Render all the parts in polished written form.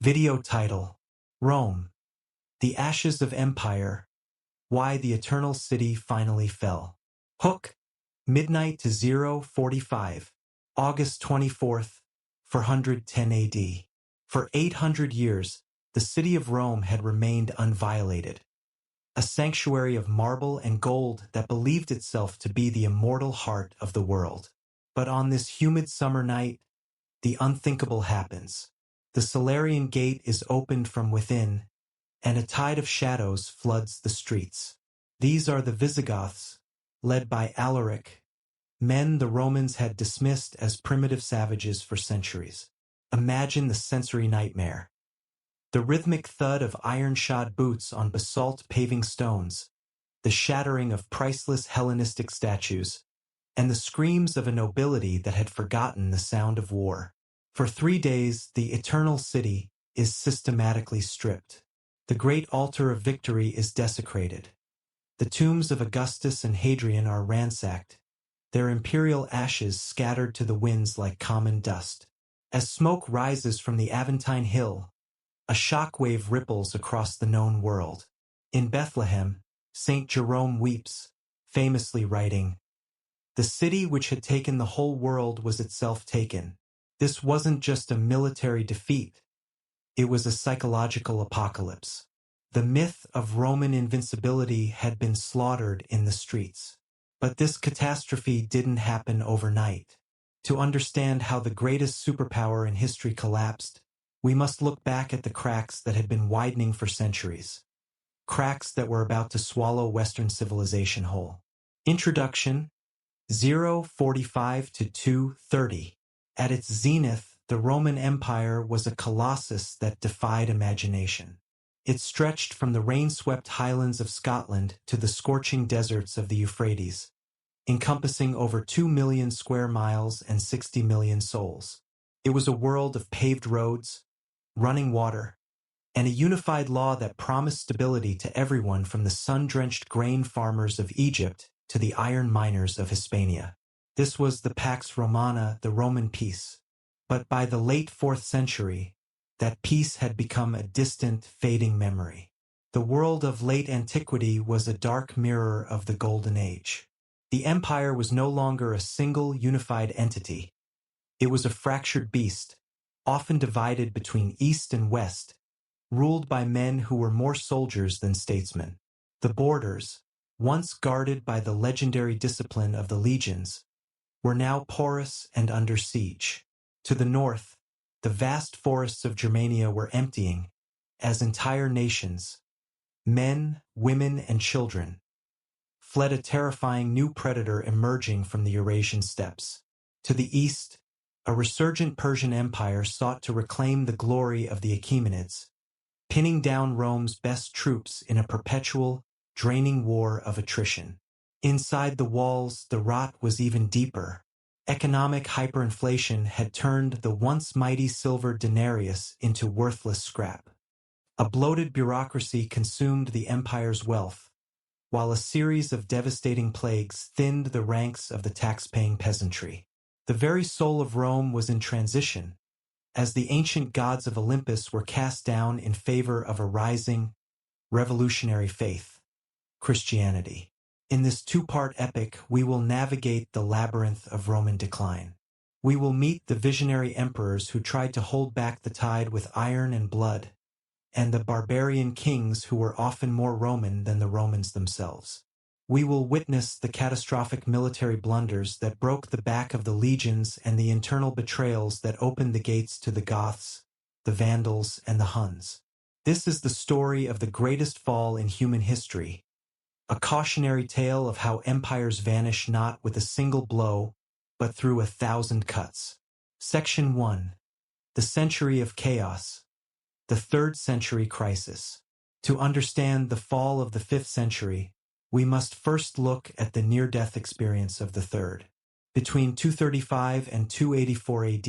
Video title: Rome, The Ashes of Empire, Why the Eternal City Finally Fell. Hook: midnight to 0:45, August 24th, 410 AD. For 800 years, the city of Rome had remained unviolated, a sanctuary of marble and gold that believed itself to be the immortal heart of the world. But on this humid summer night, the unthinkable happens. The Salarian Gate is opened from within, and a tide of shadows floods the streets. These are the Visigoths, led by Alaric, men the Romans had dismissed as primitive savages for centuries. Imagine the sensory nightmare. The rhythmic thud of iron-shod boots on basalt paving stones, the shattering of priceless Hellenistic statues, and the screams of a nobility that had forgotten the sound of war. For 3 days, the eternal city is systematically stripped. The great altar of victory is desecrated. The tombs of Augustus and Hadrian are ransacked, their imperial ashes scattered to the winds like common dust. As smoke rises from the Aventine Hill, a shockwave ripples across the known world. In Bethlehem, St. Jerome weeps, famously writing, "The city which had taken the whole world was itself taken." This wasn't just a military defeat. It was a psychological apocalypse. The myth of Roman invincibility had been slaughtered in the streets. But this catastrophe didn't happen overnight. To understand how the greatest superpower in history collapsed, we must look back at the cracks that had been widening for centuries. Cracks that were about to swallow Western civilization whole. Introduction: 0:45 to 2:30. At its zenith, the Roman Empire was a colossus that defied imagination. It stretched from the rain-swept highlands of Scotland to the scorching deserts of the Euphrates, encompassing over 2 million square miles and 60 million souls. It was a world of paved roads, running water, and a unified law that promised stability to everyone from the sun-drenched grain farmers of Egypt to the iron miners of Hispania. This was the Pax Romana, the Roman peace. But by the late 4th century, that peace had become a distant, fading memory. The world of late antiquity was a dark mirror of the Golden Age. The empire was no longer a single, unified entity. It was a fractured beast, often divided between East and West, ruled by men who were more soldiers than statesmen. The borders, once guarded by the legendary discipline of the legions, were now porous and under siege. To the north, the vast forests of Germania were emptying, as entire nations, men, women, and children, fled a terrifying new predator emerging from the Eurasian steppes. To the east, a resurgent Persian empire sought to reclaim the glory of the Achaemenids, pinning down Rome's best troops in a perpetual, draining war of attrition. Inside the walls, the rot was even deeper. Economic hyperinflation had turned the once mighty silver denarius into worthless scrap. A bloated bureaucracy consumed the empire's wealth, while a series of devastating plagues thinned the ranks of the tax-paying peasantry. The very soul of Rome was in transition, as the ancient gods of Olympus were cast down in favor of a rising, revolutionary faith, Christianity. In this 2-part epic, we will navigate the labyrinth of Roman decline. We will meet the visionary emperors who tried to hold back the tide with iron and blood, and the barbarian kings who were often more Roman than the Romans themselves. We will witness the catastrophic military blunders that broke the back of the legions and the internal betrayals that opened the gates to the Goths, the Vandals, and the Huns. This is the story of the greatest fall in human history, a cautionary tale of how empires vanish not with a single blow, but through 1,000 cuts. Section 1. The Century of Chaos. The 3rd Century Crisis. To understand the fall of the 5th century, we must first look at the near-death experience of the 3rd. Between 235 and 284 AD,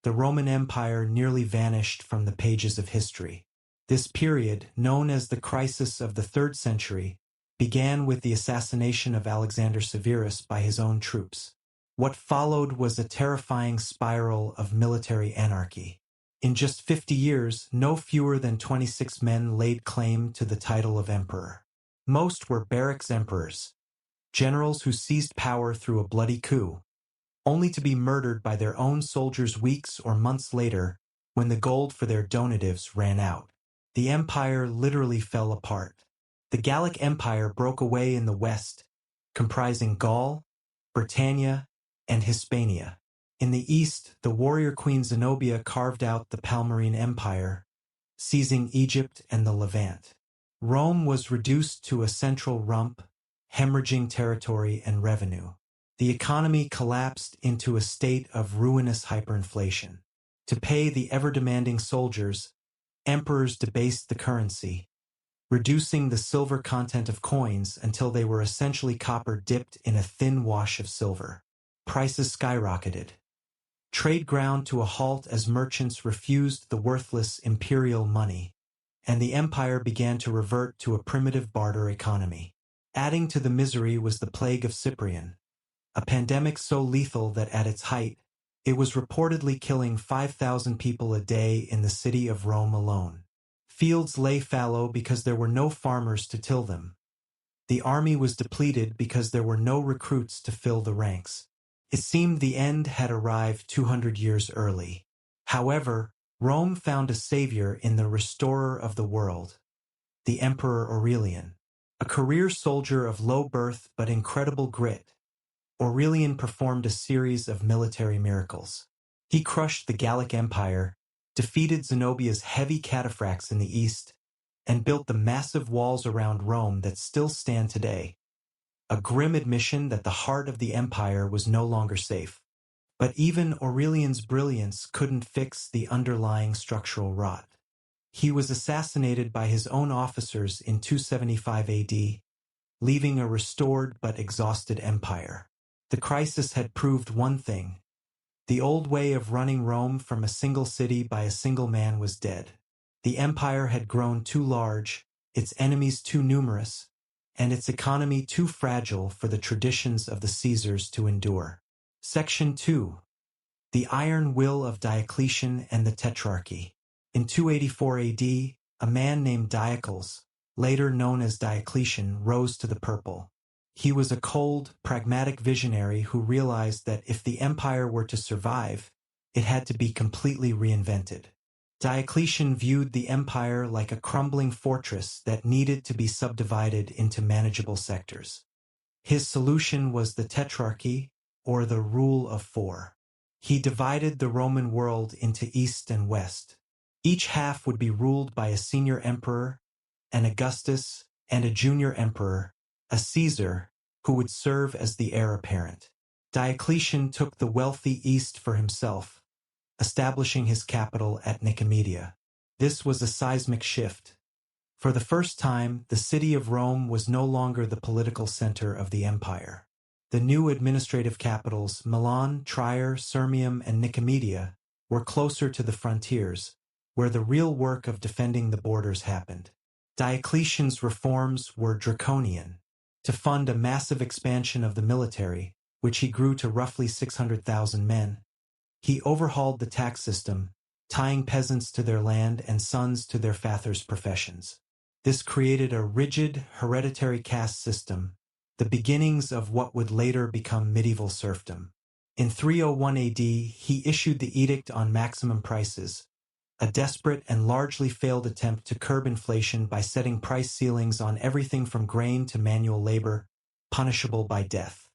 the Roman Empire nearly vanished from the pages of history. This period, known as the crisis of the 3rd century, began with the assassination of Alexander Severus by his own troops. What followed was a terrifying spiral of military anarchy. In just 50 years, no fewer than 26 men laid claim to the title of emperor. Most were barracks emperors, generals who seized power through a bloody coup, only to be murdered by their own soldiers weeks or months later when the gold for their donatives ran out. The empire literally fell apart. The Gallic Empire broke away in the west, comprising Gaul, Britannia, and Hispania. In the east, the warrior queen Zenobia carved out the Palmyrene Empire, seizing Egypt and the Levant. Rome was reduced to a central rump, hemorrhaging territory and revenue. The economy collapsed into a state of ruinous hyperinflation. To pay the ever-demanding soldiers, emperors debased the currency, reducing the silver content of coins until they were essentially copper dipped in a thin wash of silver. Prices skyrocketed. Trade ground to a halt as merchants refused the worthless imperial money, and the empire began to revert to a primitive barter economy. Adding to the misery was the plague of Cyprian, a pandemic so lethal that at its height, it was reportedly killing 5,000 people a day in the city of Rome alone. Fields lay fallow because there were no farmers to till them. The army was depleted because there were no recruits to fill the ranks. It seemed the end had arrived 200 years early. However, Rome found a savior in the restorer of the world, the Emperor Aurelian. A career soldier of low birth but incredible grit, Aurelian performed a series of military miracles. He crushed the Gallic Empire, defeated Zenobia's heavy cataphracts in the east, and built the massive walls around Rome that still stand today. A grim admission that the heart of the empire was no longer safe. But even Aurelian's brilliance couldn't fix the underlying structural rot. He was assassinated by his own officers in 275 AD, leaving a restored but exhausted empire. The crisis had proved one thing. The old way of running Rome from a single city by a single man was dead. The empire had grown too large, its enemies too numerous, and its economy too fragile for the traditions of the Caesars to endure. Section 2. The Iron Will of Diocletian and the Tetrarchy. In 284 AD, a man named Diocles, later known as Diocletian, rose to the purple. He was a cold, pragmatic visionary who realized that if the empire were to survive, it had to be completely reinvented. Diocletian viewed the empire like a crumbling fortress that needed to be subdivided into manageable sectors. His solution was the Tetrarchy, or the Rule of Four. He divided the Roman world into East and West. Each half would be ruled by a senior emperor, an Augustus, and a junior emperor, a Caesar, who would serve as the heir apparent. Diocletian took the wealthy East for himself, establishing his capital at Nicomedia. This was a seismic shift. For the first time, the city of Rome was no longer the political center of the empire. The new administrative capitals, Milan, Trier, Sirmium, and Nicomedia, were closer to the frontiers, where the real work of defending the borders happened. Diocletian's reforms were draconian. To fund a massive expansion of the military, which he grew to roughly 600,000 men, he overhauled the tax system, tying peasants to their land and sons to their fathers' professions. This created a rigid, hereditary caste system, the beginnings of what would later become medieval serfdom. In 301 AD, he issued the Edict on Maximum Prices, a desperate and largely failed attempt to curb inflation by setting price ceilings on everything from grain to manual labor, punishable by death.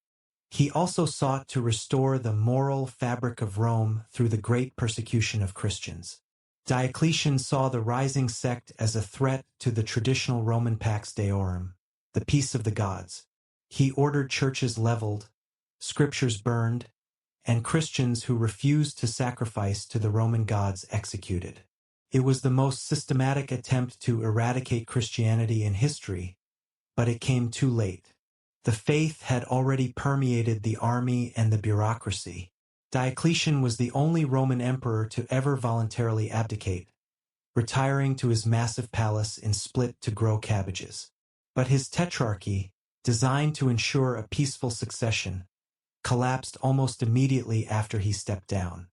He also sought to restore the moral fabric of Rome through the great persecution of Christians. Diocletian saw the rising sect as a threat to the traditional Roman Pax Deorum, the peace of the gods. He ordered churches leveled, scriptures burned, and Christians who refused to sacrifice to the Roman gods executed. It was the most systematic attempt to eradicate Christianity in history, but it came too late. The faith had already permeated the army and the bureaucracy. Diocletian was the only Roman emperor to ever voluntarily abdicate, retiring to his massive palace in Split to grow cabbages. But his tetrarchy, designed to ensure a peaceful succession, collapsed almost immediately after he stepped down.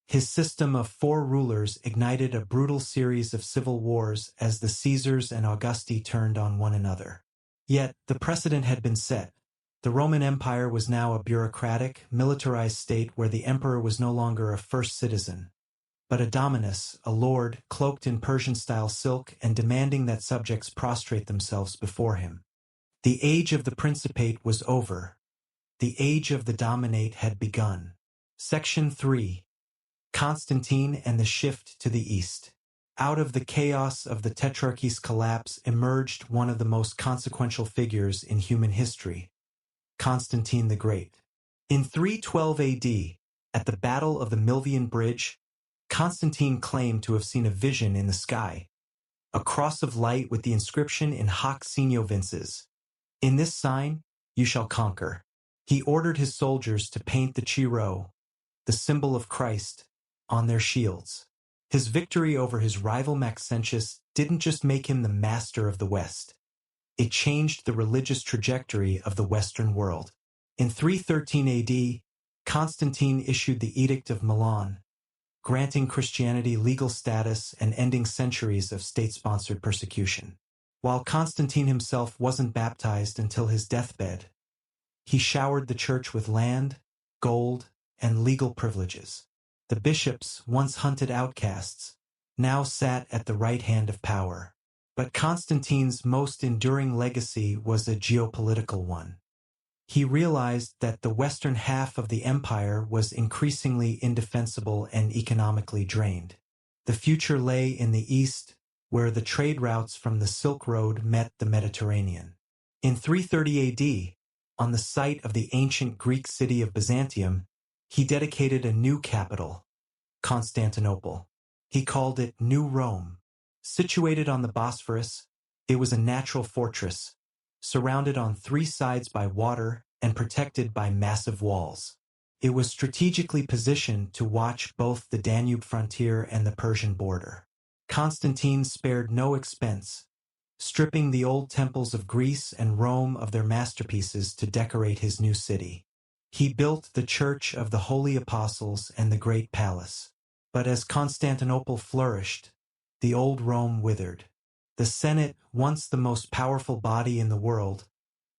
His system of 4 rulers ignited a brutal series of civil wars as the Caesars and Augusti turned on one another. Yet, the precedent had been set. The Roman Empire was now a bureaucratic, militarized state where the emperor was no longer a first citizen, but a dominus, a lord, cloaked in Persian-style silk and demanding that subjects prostrate themselves before him. The age of the Principate was over. The age of the Dominate had begun. Section 3. Constantine and the Shift to the East. Out of the chaos of the Tetrarchy's collapse emerged one of the most consequential figures in human history, Constantine the Great. In 312 AD, at the Battle of the Milvian Bridge, Constantine claimed to have seen a vision in the sky, a cross of light with the inscription in hoc signo vinces. In this sign, you shall conquer. He ordered his soldiers to paint the Chi-Rho, the symbol of Christ, on their shields. His victory over his rival Maxentius didn't just make him the master of the West. It changed the religious trajectory of the Western world. In 313 AD, Constantine issued the Edict of Milan, granting Christianity legal status and ending centuries of state-sponsored persecution. While Constantine himself wasn't baptized until his deathbed, he showered the church with land, gold, and legal privileges. The bishops, once hunted outcasts, now sat at the right hand of power. But Constantine's most enduring legacy was a geopolitical one. He realized that the western half of the empire was increasingly indefensible and economically drained. The future lay in the east, where the trade routes from the Silk Road met the Mediterranean. In 330 AD, on the site of the ancient Greek city of Byzantium, he dedicated a new capital, Constantinople. He called it New Rome. Situated on the Bosphorus, it was a natural fortress, surrounded on 3 sides by water and protected by massive walls. It was strategically positioned to watch both the Danube frontier and the Persian border. Constantine spared no expense, stripping the old temples of Greece and Rome of their masterpieces to decorate his new city. He built the Church of the Holy Apostles and the Great Palace. But as Constantinople flourished, the old Rome withered. The Senate, once the most powerful body in the world,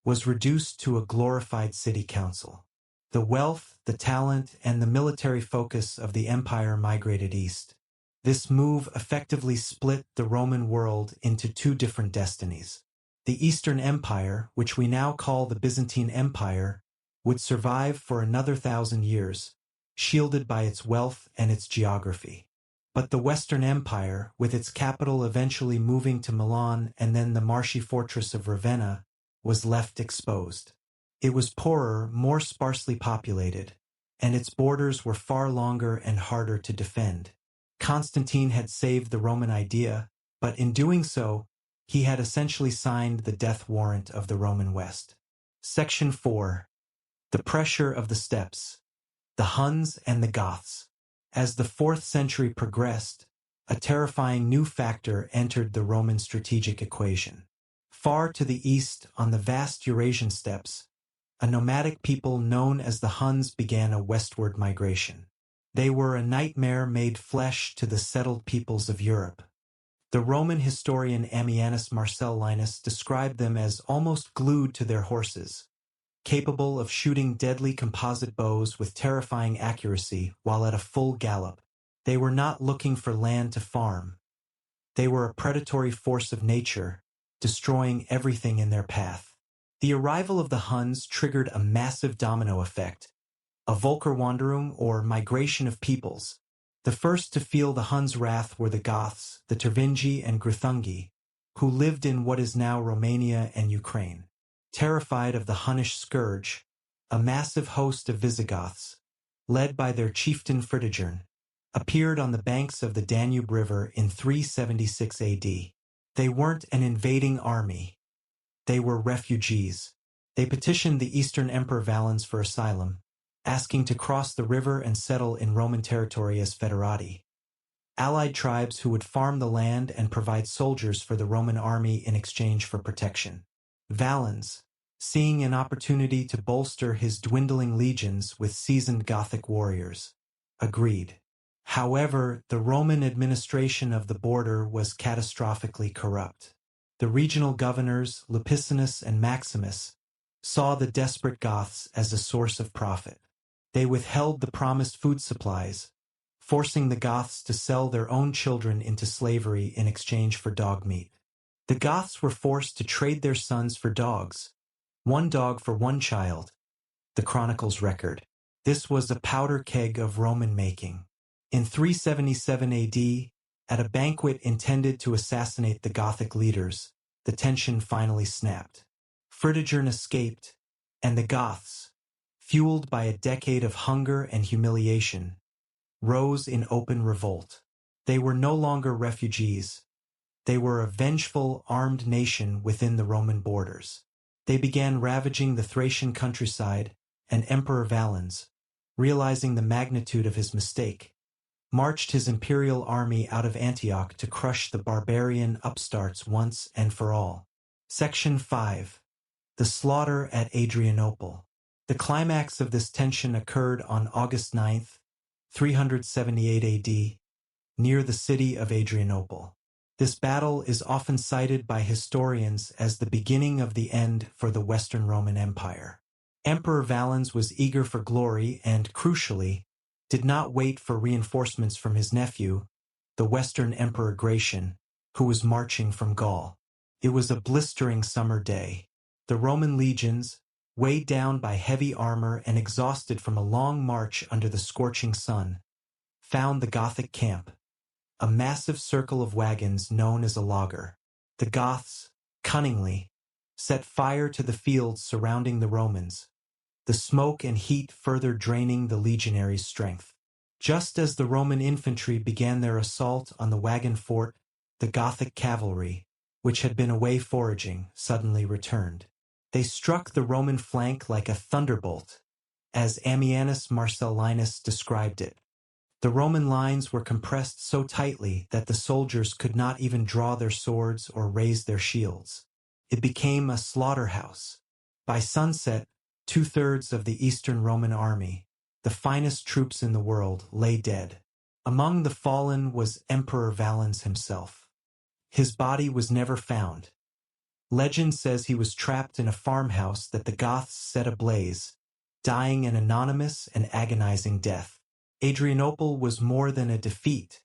was reduced to a glorified city council. The wealth, the talent, and the military focus of the empire migrated east. This move effectively split the Roman world into 2 different destinies. The Eastern Empire, which we now call the Byzantine Empire, would survive for another 1,000 years, shielded by its wealth and its geography. But the Western Empire, with its capital eventually moving to Milan and then the marshy fortress of Ravenna, was left exposed. It was poorer, more sparsely populated, and its borders were far longer and harder to defend. Constantine had saved the Roman idea, but in doing so, he had essentially signed the death warrant of the Roman West. Section 4. The Pressure of the Steppes. The Huns and the Goths. As the 4th century progressed, a terrifying new factor entered the Roman strategic equation. Far to the east, on the vast Eurasian steppes, a nomadic people known as the Huns began a westward migration. They were a nightmare made flesh to the settled peoples of Europe. The Roman historian Ammianus Marcellinus described them as almost glued to their horses, capable of shooting deadly composite bows with terrifying accuracy while at a full gallop. They were not looking for land to farm. They were a predatory force of nature, destroying everything in their path. The arrival of the Huns triggered a massive domino effect, a Völkerwanderung or migration of peoples. The first to feel the Huns' wrath were the Goths, the Tervingi and Greuthungi, who lived in what is now Romania and Ukraine. Terrified of the Hunnish scourge, a massive host of Visigoths, led by their chieftain Fritigern, appeared on the banks of the Danube River in 376 AD. They weren't an invading army. They were refugees. They petitioned the Eastern Emperor Valens for asylum, asking to cross the river and settle in Roman territory as foederati, allied tribes who would farm the land and provide soldiers for the Roman army in exchange for protection. Valens, seeing an opportunity to bolster his dwindling legions with seasoned Gothic warriors, agreed. However, the Roman administration of the border was catastrophically corrupt. The regional governors, Lupicinus and Maximus, saw the desperate Goths as a source of profit. They withheld the promised food supplies, forcing the Goths to sell their own children into slavery in exchange for dog meat. The Goths were forced to trade their sons for dogs, one dog for one child, the Chronicles record. This was a powder keg of Roman making. In 377 AD, at a banquet intended to assassinate the Gothic leaders, the tension finally snapped. Fritigern escaped, and the Goths, fueled by a decade of hunger and humiliation, rose in open revolt. They were no longer refugees. They were a vengeful, armed nation within the Roman borders. They began ravaging the Thracian countryside, and Emperor Valens, realizing the magnitude of his mistake, marched his imperial army out of Antioch to crush the barbarian upstarts once and for all. Section 5. The Slaughter at Adrianople. The climax of this tension occurred on August 9, 378 AD, near the city of Adrianople. This battle is often cited by historians as the beginning of the end for the Western Roman Empire. Emperor Valens was eager for glory and, crucially, did not wait for reinforcements from his nephew, the Western Emperor Gratian, who was marching from Gaul. It was a blistering summer day. The Roman legions, weighed down by heavy armor and exhausted from a long march under the scorching sun, found the Gothic camp, a massive circle of wagons known as a laager. The Goths, cunningly, set fire to the fields surrounding the Romans, the smoke and heat further draining the legionaries' strength. Just as the Roman infantry began their assault on the wagon fort, the Gothic cavalry, which had been away foraging, suddenly returned. They struck the Roman flank like a thunderbolt, as Ammianus Marcellinus described it. The Roman lines were compressed so tightly that the soldiers could not even draw their swords or raise their shields. It became a slaughterhouse. By sunset, 2/3 of the Eastern Roman army, the finest troops in the world, lay dead. Among the fallen was Emperor Valens himself. His body was never found. Legend says he was trapped in a farmhouse that the Goths set ablaze, dying an anonymous and agonizing death. Adrianople was more than a defeat.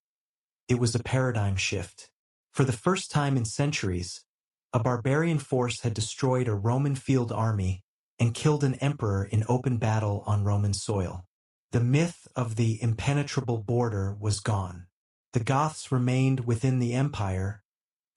It was a paradigm shift. For the first time in centuries, a barbarian force had destroyed a Roman field army and killed an emperor in open battle on Roman soil. The myth of the impenetrable border was gone. The Goths remained within the empire,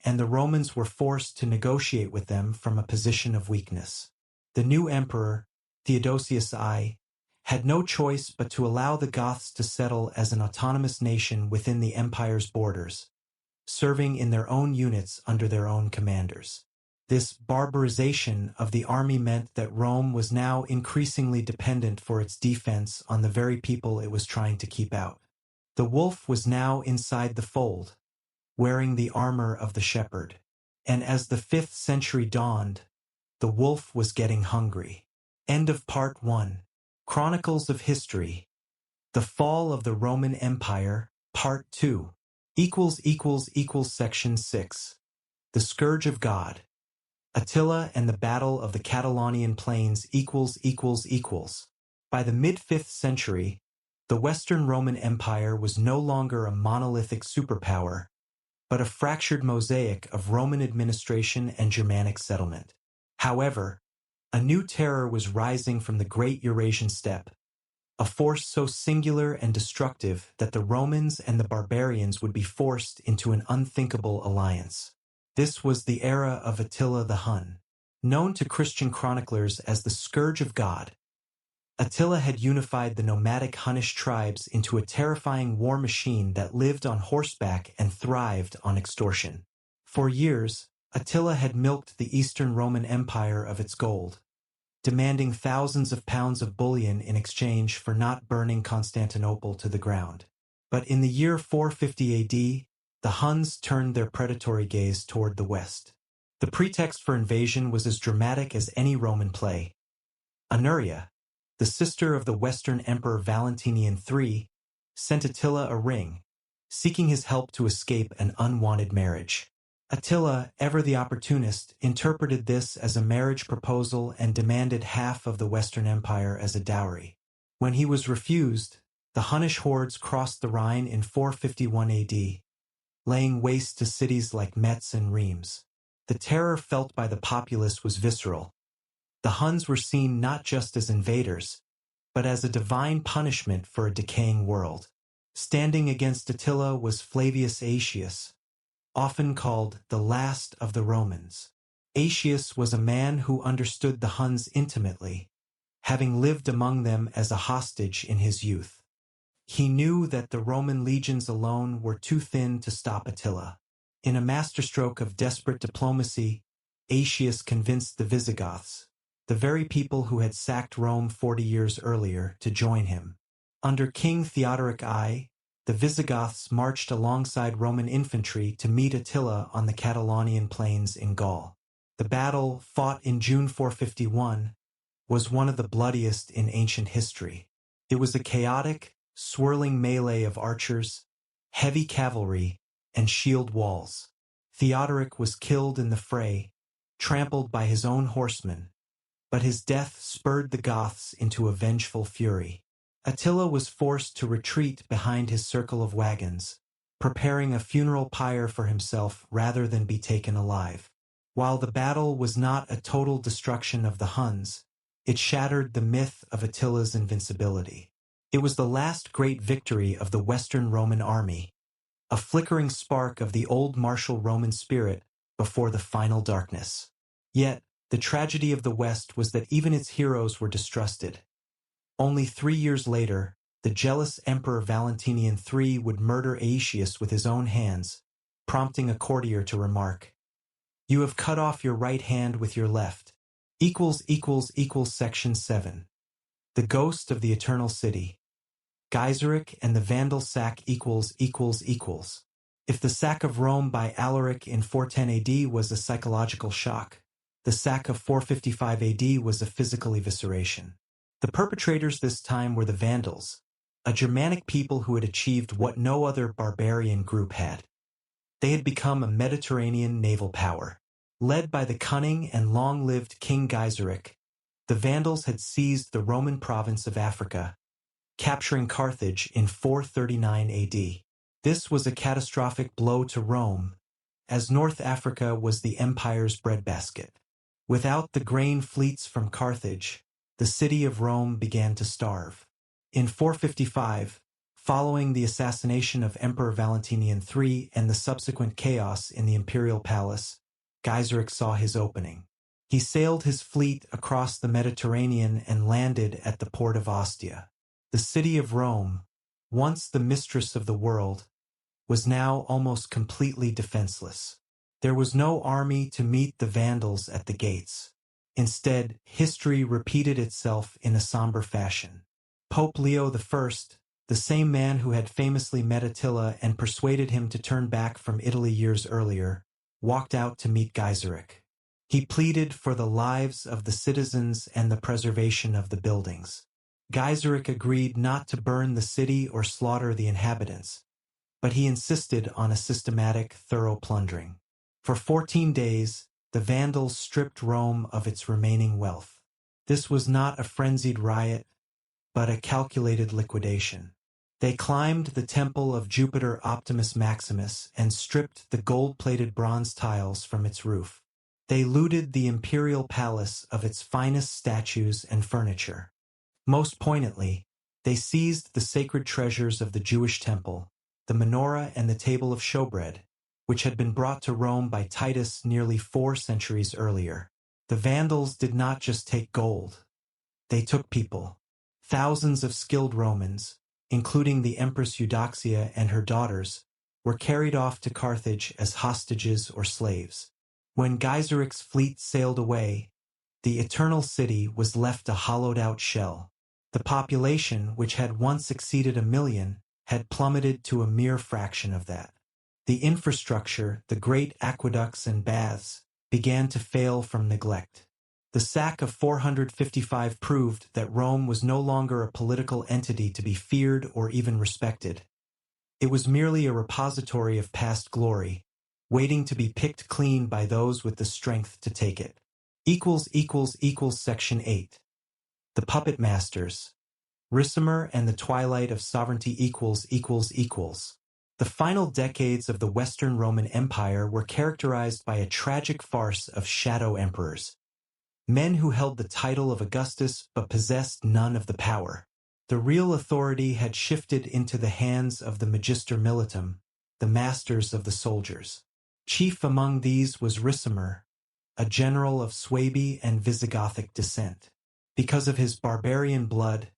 and the Romans were forced to negotiate with them from a position of weakness. The new emperor, Theodosius I, had no choice but to allow the Goths to settle as an autonomous nation within the empire's borders, serving in their own units under their own commanders. This barbarization of the army meant that Rome was now increasingly dependent for its defense on the very people it was trying to keep out. The wolf was now inside the fold, wearing the armor of the shepherd. And as the 5th century dawned, the wolf was getting hungry. End of Part 1. Chronicles of History. The Fall of the Roman Empire, Part 2. Section 6. The Scourge of God. Attila and the Battle of the Catalaunian Plains. By the mid-5th century, the Western Roman Empire was no longer a monolithic superpower, but a fractured mosaic of Roman administration and Germanic settlement. However, a new terror was rising from the Great Eurasian Steppe, a force so singular and destructive that the Romans and the barbarians would be forced into an unthinkable alliance. This was the era of Attila the Hun. Known to Christian chroniclers as the Scourge of God, Attila had unified the nomadic Hunnish tribes into a terrifying war machine that lived on horseback and thrived on extortion. For years, Attila had milked the Eastern Roman Empire of its gold, demanding thousands of pounds of bullion in exchange for not burning Constantinople to the ground. But in the year 450 AD, the Huns turned their predatory gaze toward the west. The pretext for invasion was as dramatic as any Roman play. Honoria, the sister of the Western Emperor Valentinian III, sent Attila a ring, seeking his help to escape an unwanted marriage. Attila, ever the opportunist, interpreted this as a marriage proposal and demanded half of the Western Empire as a dowry. When he was refused, the Hunnish hordes crossed the Rhine in 451 AD, laying waste to cities like Metz and Reims. The terror felt by the populace was visceral. The Huns were seen not just as invaders, but as a divine punishment for a decaying world. Standing against Attila was Flavius Aetius, often called the last of the Romans. Aetius was a man who understood the Huns intimately, having lived among them as a hostage in his youth. He knew that the Roman legions alone were too thin to stop Attila. In a masterstroke of desperate diplomacy, Aetius convinced the Visigoths, the very people who had sacked Rome 40 years earlier, to join him. Under King Theodoric I, the Visigoths marched alongside Roman infantry to meet Attila on the Catalonian plains in Gaul. The battle, fought in June 451, was one of the bloodiest in ancient history. It was a chaotic, swirling melee of archers, heavy cavalry, and shield walls. Theodoric was killed in the fray, trampled by his own horsemen, but his death spurred the Goths into a vengeful fury. Attila was forced to retreat behind his circle of wagons, preparing a funeral pyre for himself rather than be taken alive. While the battle was not a total destruction of the Huns, it shattered the myth of Attila's invincibility. It was the last great victory of the Western Roman army, a flickering spark of the old martial Roman spirit before the final darkness. Yet, the tragedy of the West was that even its heroes were distrusted. Only 3 years later, the jealous Emperor Valentinian III would murder Aetius with his own hands, prompting a courtier to remark, "You have cut off your right hand with your left." Section 7. The Ghost of the Eternal City. Gaiseric and the Vandal sack If the sack of Rome by Alaric in 410 AD was a psychological shock, the sack of 455 AD was a physical evisceration. The perpetrators this time were the Vandals, a Germanic people who had achieved what no other barbarian group had. They had become a Mediterranean naval power. Led by the cunning and long-lived King Gaiseric, the Vandals had seized the Roman province of Africa, capturing Carthage in 439 AD. This was a catastrophic blow to Rome, as North Africa was the empire's breadbasket. Without the grain fleets from Carthage, the city of Rome began to starve. In 455, following the assassination of Emperor Valentinian III and the subsequent chaos in the imperial palace, Gaiseric saw his opening. He sailed his fleet across the Mediterranean and landed at the port of Ostia. The city of Rome, once the mistress of the world, was now almost completely defenseless. There was no army to meet the Vandals at the gates. Instead, history repeated itself in a somber fashion. Pope Leo I, the same man who had famously met Attila and persuaded him to turn back from Italy years earlier, walked out to meet Gaiseric. He pleaded for the lives of the citizens and the preservation of the buildings. Gaiseric agreed not to burn the city or slaughter the inhabitants, but he insisted on a systematic, thorough plundering. For 14 days, the Vandals stripped Rome of its remaining wealth. This was not a frenzied riot, but a calculated liquidation. They climbed the temple of Jupiter Optimus Maximus and stripped the gold-plated bronze tiles from its roof. They looted the imperial palace of its finest statues and furniture. Most poignantly, they seized the sacred treasures of the Jewish temple, the menorah and the table of showbread, which had been brought to Rome by Titus nearly 4 centuries earlier. The Vandals did not just take gold. They took people. Thousands of skilled Romans, including the Empress Eudoxia and her daughters, were carried off to Carthage as hostages or slaves. When Gaiseric's fleet sailed away, the Eternal City was left a hollowed-out shell. The population, which had once exceeded 1 million, had plummeted to a mere fraction of that. The infrastructure, the great aqueducts and baths, began to fail from neglect. The sack of 455 proved that Rome was no longer a political entity to be feared or even respected. It was merely a repository of past glory, waiting to be picked clean by those with the strength to take it. Section 8. The Puppet Masters. Ricimer and the Twilight of Sovereignty. The final decades of the Western Roman Empire were characterized by a tragic farce of shadow emperors. Men who held the title of Augustus but possessed none of the power. The real authority had shifted into the hands of the Magister Militum, the masters of the soldiers. Chief among these was Ricimer, a general of Suebi and Visigothic descent. Because of his barbarian blood,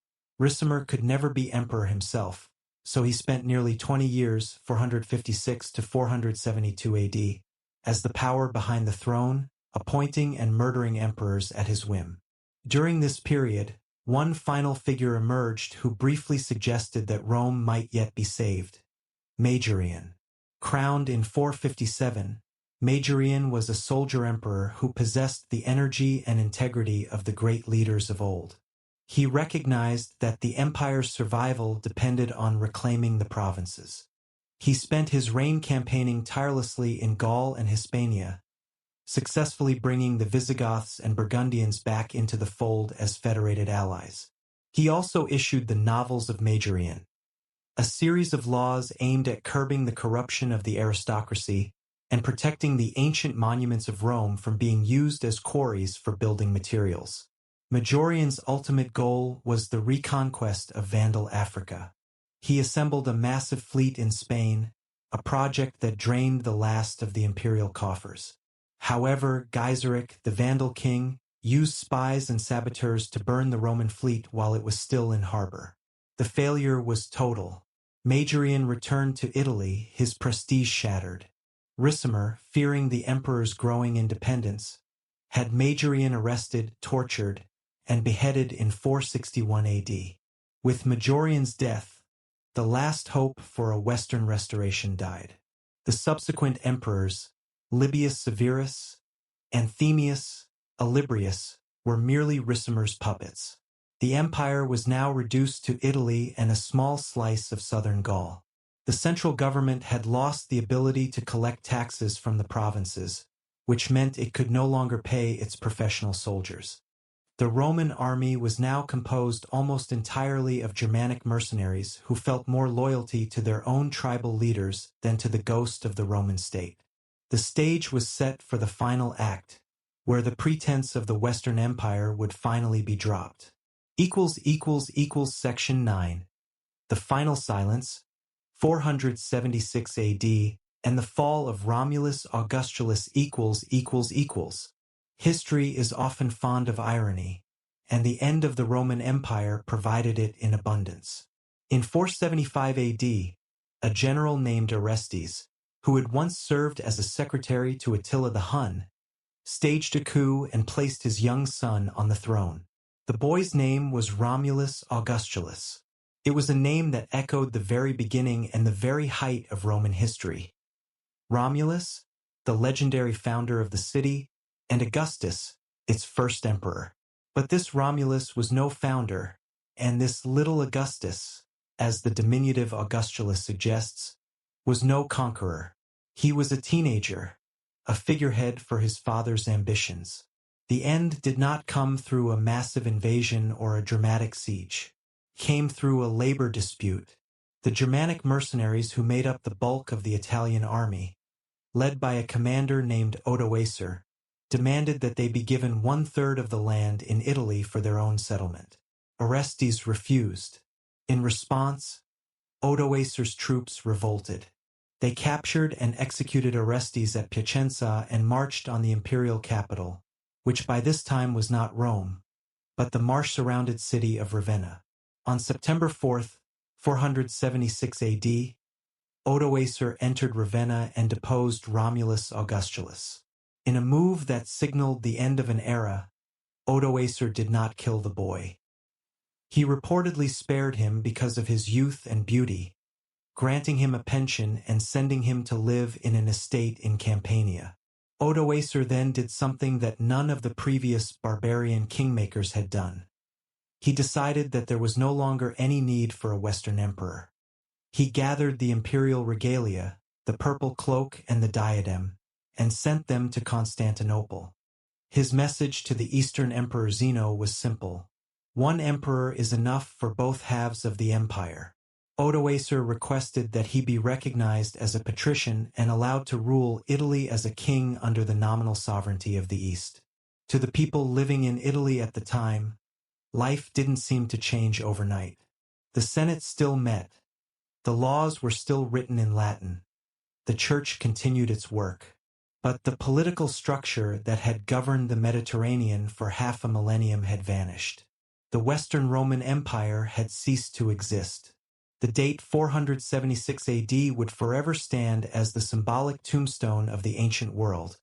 Ricimer could never be emperor himself, so he spent nearly 20 years, 456 to 472 AD, as the power behind the throne, appointing and murdering emperors at his whim. During this period, one final figure emerged who briefly suggested that Rome might yet be saved: Majorian. Crowned in 457, Majorian was a soldier emperor who possessed the energy and integrity of the great leaders of old. He recognized that the empire's survival depended on reclaiming the provinces. He spent his reign campaigning tirelessly in Gaul and Hispania, successfully bringing the Visigoths and Burgundians back into the fold as federated allies. He also issued the Novels of Majorian, a series of laws aimed at curbing the corruption of the aristocracy and protecting the ancient monuments of Rome from being used as quarries for building materials. Majorian's ultimate goal was the reconquest of Vandal Africa. He assembled a massive fleet in Spain, a project that drained the last of the imperial coffers. However, Gaiseric, the Vandal king, used spies and saboteurs to burn the Roman fleet while it was still in harbor. The failure was total. Majorian returned to Italy, his prestige shattered. Ricimer, fearing the emperor's growing independence, had Majorian arrested, tortured, and beheaded in 461 AD. With Majorian's death, the last hope for a Western restoration died. The subsequent emperors, Libius Severus, Anthemius, Olybrius, were merely Ricimer's puppets. The empire was now reduced to Italy and a small slice of southern Gaul. The central government had lost the ability to collect taxes from the provinces, which meant it could no longer pay its professional soldiers. The Roman army was now composed almost entirely of Germanic mercenaries who felt more loyalty to their own tribal leaders than to the ghost of the Roman state. The stage was set for the final act, where the pretense of the Western Empire would finally be dropped. Section 9. The Final Silence, 476 AD, and the Fall of Romulus Augustulus. History is often fond of irony, and the end of the Roman Empire provided it in abundance. In 475 AD, a general named Orestes, who had once served as a secretary to Attila the Hun, staged a coup and placed his young son on the throne. The boy's name was Romulus Augustulus. It was a name that echoed the very beginning and the very height of Roman history. Romulus, the legendary founder of the city, and Augustus, its first emperor. But this Romulus was no founder, and this little Augustus, as the diminutive Augustulus suggests, was no conqueror. He was a teenager, a figurehead for his father's ambitions. The end did not come through a massive invasion or a dramatic siege. It came through a labor dispute. The Germanic mercenaries who made up the bulk of the Italian army, led by a commander named Odoacer, demanded that they be given 1/3 of the land in Italy for their own settlement. Orestes refused. In response, Odoacer's troops revolted. They captured and executed Orestes at Piacenza and marched on the imperial capital, which by this time was not Rome, but the marsh-surrounded city of Ravenna. On September 4th, 476 AD, Odoacer entered Ravenna and deposed Romulus Augustulus. In a move that signaled the end of an era, Odoacer did not kill the boy. He reportedly spared him because of his youth and beauty, granting him a pension and sending him to live in an estate in Campania. Odoacer then did something that none of the previous barbarian kingmakers had done. He decided that there was no longer any need for a Western emperor. He gathered the imperial regalia, the purple cloak and the diadem, and sent them to Constantinople. His message to the Eastern Emperor Zeno was simple. One emperor is enough for both halves of the empire. Odoacer requested that he be recognized as a patrician and allowed to rule Italy as a king under the nominal sovereignty of the East. To the people living in Italy at the time, life didn't seem to change overnight. The Senate still met. The laws were still written in Latin. The church continued its work. But the political structure that had governed the Mediterranean for half a millennium had vanished. The Western Roman Empire had ceased to exist. The date 476 AD would forever stand as the symbolic tombstone of the ancient world,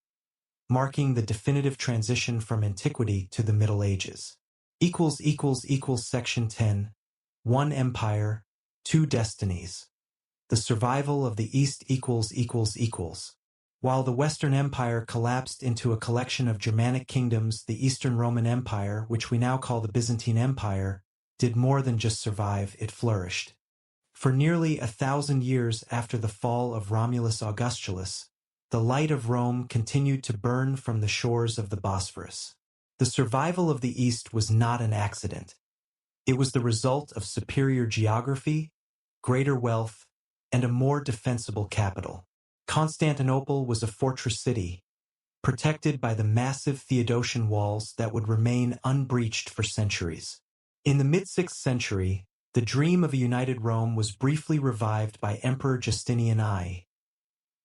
marking the definitive transition from antiquity to the Middle Ages. Section 10. One Empire, Two Destinies. The survival of the East While the Western Empire collapsed into a collection of Germanic kingdoms, the Eastern Roman Empire, which we now call the Byzantine Empire, did more than just survive, it flourished. For nearly 1,000 years after the fall of Romulus Augustulus, the light of Rome continued to burn from the shores of the Bosphorus. The survival of the East was not an accident. It was the result of superior geography, greater wealth, and a more defensible capital. Constantinople was a fortress city, protected by the massive Theodosian walls that would remain unbreached for centuries. In the mid-6th century, the dream of a united Rome was briefly revived by Emperor Justinian I.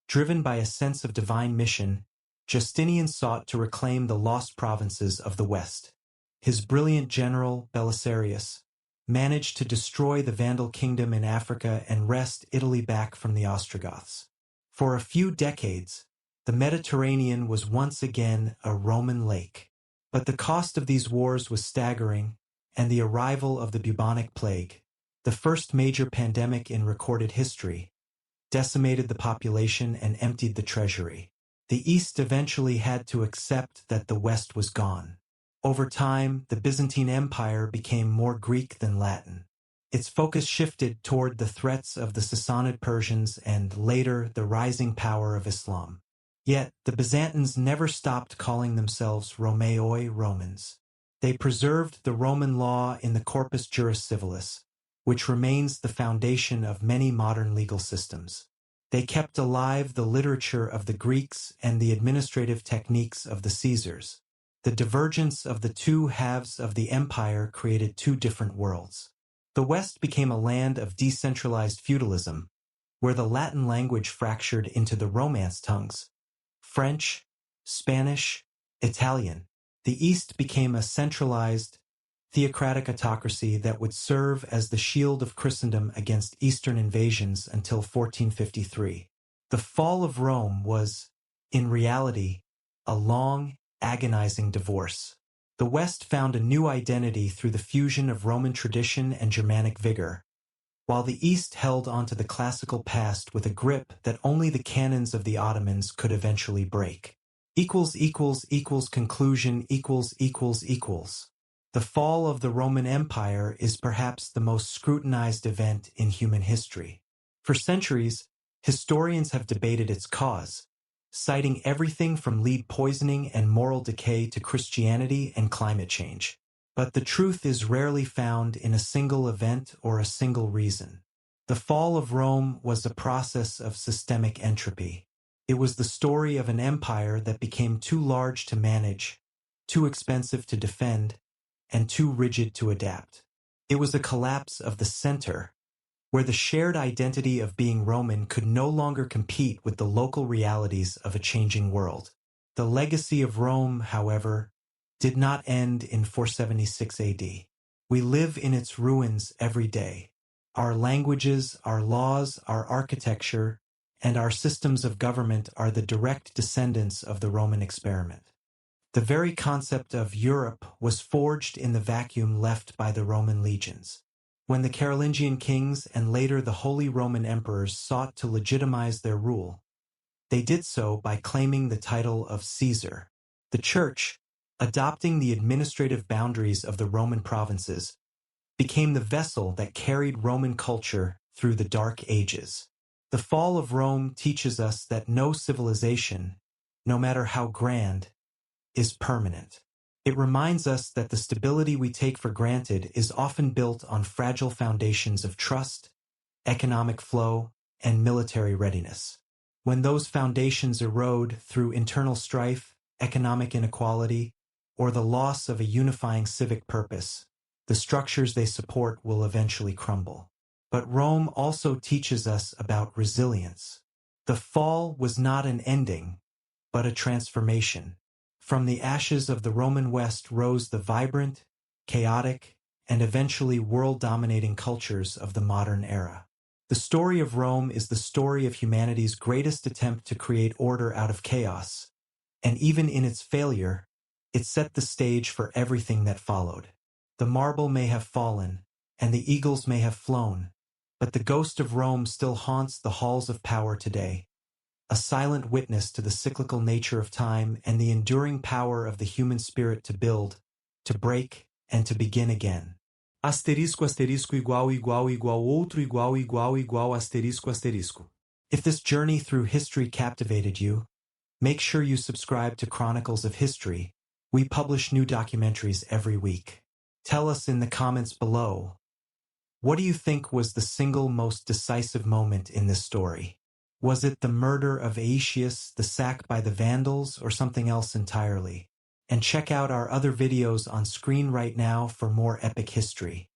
Driven by a sense of divine mission, Justinian sought to reclaim the lost provinces of the West. His brilliant general, Belisarius, managed to destroy the Vandal kingdom in Africa and wrest Italy back from the Ostrogoths. For a few decades, the Mediterranean was once again a Roman lake. But the cost of these wars was staggering, and the arrival of the bubonic plague, the first major pandemic in recorded history, decimated the population and emptied the treasury. The East eventually had to accept that the West was gone. Over time, the Byzantine Empire became more Greek than Latin. Its focus shifted toward the threats of the Sassanid Persians and, later, the rising power of Islam. Yet, the Byzantines never stopped calling themselves Romaeoi Romans. They preserved the Roman law in the Corpus Juris Civilis, which remains the foundation of many modern legal systems. They kept alive the literature of the Greeks and the administrative techniques of the Caesars. The divergence of the two halves of the empire created two different worlds. The West became a land of decentralized feudalism, where the Latin language fractured into the Romance tongues, French, Spanish, Italian. The East became a centralized, theocratic autocracy that would serve as the shield of Christendom against Eastern invasions until 1453. The fall of Rome was, in reality, a long, agonizing divorce. The West found a new identity through the fusion of Roman tradition and Germanic vigor, while the East held onto the classical past with a grip that only the canons of the Ottomans could eventually break. Conclusion. The fall of the Roman Empire is perhaps the most scrutinized event in human history. For centuries, historians have debated its cause, citing everything from lead poisoning and moral decay to Christianity and climate change. But the truth is rarely found in a single event or a single reason. The fall of Rome was a process of systemic entropy. It was the story of an empire that became too large to manage, too expensive to defend, and too rigid to adapt. It was a collapse of the center, where the shared identity of being Roman could no longer compete with the local realities of a changing world. The legacy of Rome, however, did not end in 476 AD. We live in its ruins every day. Our languages, our laws, our architecture, and our systems of government are the direct descendants of the Roman experiment. The very concept of Europe was forged in the vacuum left by the Roman legions. When the Carolingian kings and later the Holy Roman Emperors sought to legitimize their rule, They did so by claiming the title of Caesar. The Church, adopting the administrative boundaries of the Roman provinces, became the vessel that carried Roman culture through the Dark Ages. The fall of Rome teaches us that no civilization, no matter how grand, is permanent. It reminds us that the stability we take for granted is often built on fragile foundations of trust, economic flow, and military readiness. When those foundations erode through internal strife, economic inequality, or the loss of a unifying civic purpose, the structures they support will eventually crumble. But Rome also teaches us about resilience. The fall was not an ending, but a transformation. From the ashes of the Roman West rose the vibrant, chaotic, and eventually world-dominating cultures of the modern era. The story of Rome is the story of humanity's greatest attempt to create order out of chaos, and even in its failure, it set the stage for everything that followed. The marble may have fallen, and the eagles may have flown, but the ghost of Rome still haunts the halls of power today, a silent witness to the cyclical nature of time and the enduring power of the human spirit to build, to break, and to begin again. Asterisco, asterisco, igual, igual, igual, outro, igual, igual, igual, asterisco, asterisco. If this journey through history captivated you, make sure you subscribe to Chronicles of History. We publish new documentaries every week. Tell us in the comments below, what do you think was the single most decisive moment in this story? Was it the murder of Aetius, the sack by the Vandals, or something else entirely? And check out our other videos on screen right now for more epic history.